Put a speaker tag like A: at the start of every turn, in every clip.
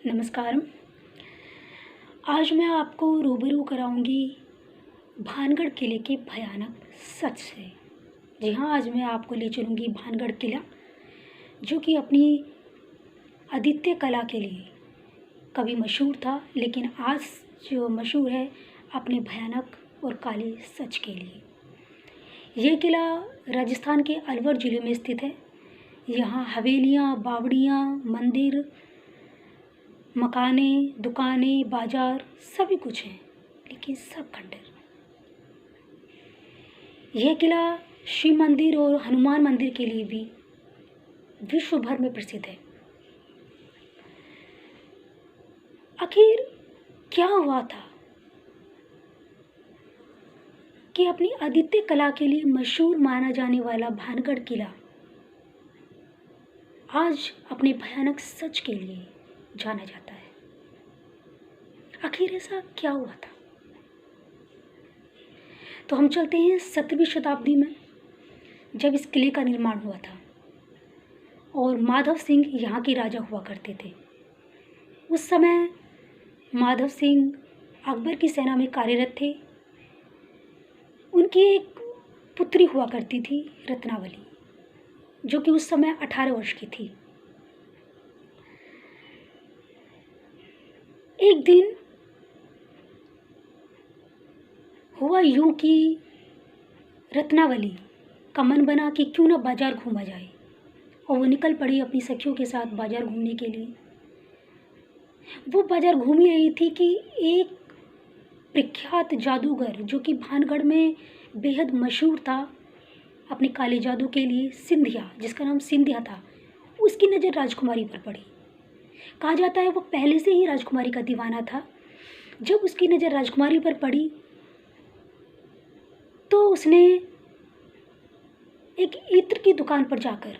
A: नमस्कार। आज मैं आपको रूबरू कराऊंगी भानगढ़ किले के भयानक सच से। जी हाँ, आज मैं आपको ले चलूँगी भानगढ़ किला, जो कि अपनी अद्वितीय कला के लिए कभी मशहूर था, लेकिन आज जो मशहूर है अपने भयानक और काले सच के लिए। ये किला राजस्थान के अलवर ज़िले में स्थित है। यहाँ हवेलियाँ, बावड़ियाँ, मंदिर, मकाने, दुकानें, बाजार सभी कुछ हैं, लेकिन सब खंडर। यह किला शिव मंदिर और हनुमान मंदिर के लिए भी विश्व भर में प्रसिद्ध है। आखिर क्या हुआ था कि अपनी अद्वितीय कला के लिए मशहूर माना जाने वाला भानगढ़ किला आज अपने भयानक सच के लिए जाना जाता है। आखिर ऐसा क्या हुआ था? तो हम चलते हैं 17वीं शताब्दी में, जब इस किले का निर्माण हुआ था और माधव सिंह यहाँ के राजा हुआ करते थे। उस समय माधव सिंह अकबर की सेना में कार्यरत थे। उनकी एक पुत्री हुआ करती थी रत्नावली, जो कि उस समय 18 वर्ष की थी। एक दिन हुआ यूं कि रत्नावली का मन बना कि क्यों ना बाजार घूमा जाए, और वो निकल पड़ी अपनी सखियों के साथ बाजार घूमने के लिए। वो बाजार घूम ही रही थी कि एक प्रख्यात जादूगर, जो कि भानगढ़ में बेहद मशहूर था अपने काले जादू के लिए, सिंधिया, जिसका नाम सिंधिया था, उसकी नज़र राजकुमारी पर पड़ी। कहा जाता है वो पहले से ही राजकुमारी का दीवाना था। जब उसकी नज़र राजकुमारी पर पड़ी तो उसने एक इत्र की दुकान पर जाकर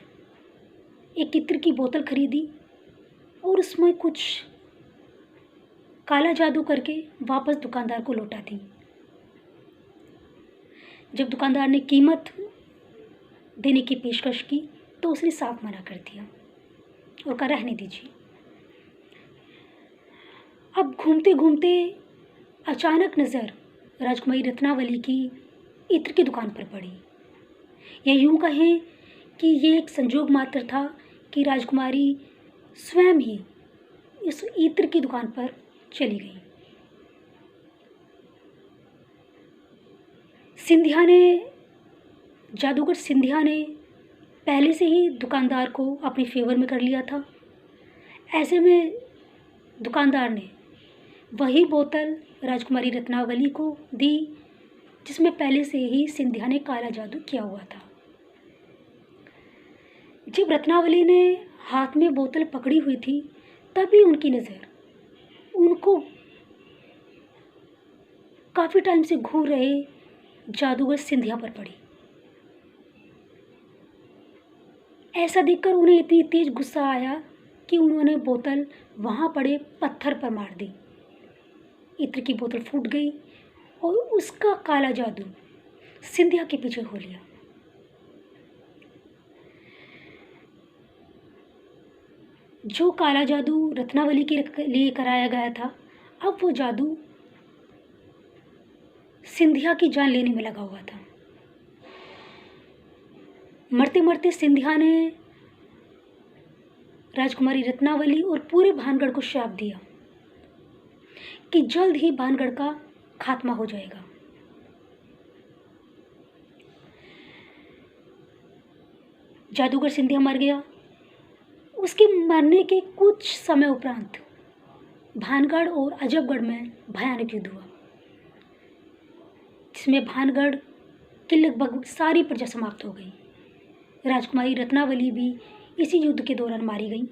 A: एक इत्र की बोतल खरीदी और उसमें कुछ काला जादू करके वापस दुकानदार को लौटा दी। जब दुकानदार ने कीमत देने की पेशकश की तो उसने साफ मना कर दिया और कहा रहने दीजिए। अब घूमते घूमते अचानक नज़र राजकुमारी रत्नावली की इत्र की दुकान पर पड़ी। या यूँ कहें कि ये एक संजोग मात्र था कि राजकुमारी स्वयं ही इस इत्र की दुकान पर चली गई। जादूगर सिंधिया ने पहले से ही दुकानदार को अपने फेवर में कर लिया था। ऐसे में दुकानदार ने वही बोतल राजकुमारी रत्नावली को दी जिसमें पहले से ही सिंधिया ने काला जादू किया हुआ था। जब रत्नावली ने हाथ में बोतल पकड़ी हुई थी, तभी उनकी नज़र उनको काफ़ी टाइम से घूर रहे जादूगर सिंधिया पर पड़ी। ऐसा देखकर उन्हें इतनी तेज गुस्सा आया कि उन्होंने बोतल वहाँ पड़े पत्थर पर मार दी। इत्र की बोतल फूट गई और उसका काला जादू सिंधिया के पीछे हो लिया। जो काला जादू रत्नावली के लिए कराया गया था, अब वो जादू सिंधिया की जान लेने में लगा हुआ था। मरते मरते सिंधिया ने राजकुमारी रत्नावली और पूरे भानगढ़ को श्राप दिया कि जल्द ही भानगढ़ का खात्मा हो जाएगा। जादूगर सिंधिया मर गया। उसके मरने के कुछ समय उपरांत भानगढ़ और अजबगढ़ में भयानक युद्ध हुआ, जिसमें भानगढ़ की लगभग सारी प्रजा समाप्त हो गई। राजकुमारी रत्नावली भी इसी युद्ध के दौरान मारी गई।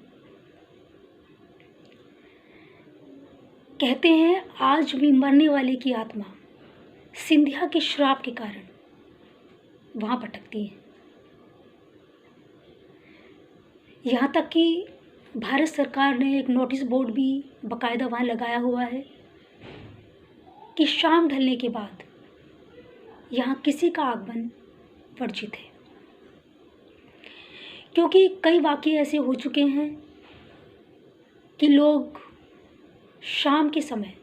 A: कहते हैं आज भी मरने वाले की आत्मा सिंधिया के श्राप के कारण वहाँ भटकती है। यहाँ तक कि भारत सरकार ने एक नोटिस बोर्ड भी बाकायदा वहाँ लगाया हुआ है कि शाम ढलने के बाद यहाँ किसी का आगमन वर्जित है, क्योंकि कई वाक़ये ऐसे हो चुके हैं कि लोग शाम के समय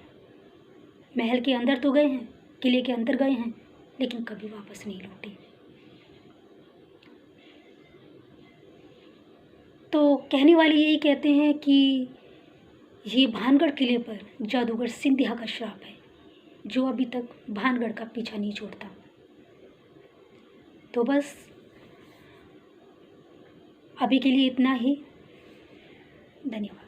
A: महल के अंदर तो गए हैं, किले के अंदर गए हैं, लेकिन कभी वापस नहीं लौटे। तो कहने वाले यही कहते हैं कि ये भानगढ़ किले पर जादूगर सिंधिया का श्राप है, जो अभी तक भानगढ़ का पीछा नहीं छोड़ता। तो बस अभी के लिए इतना ही। धन्यवाद।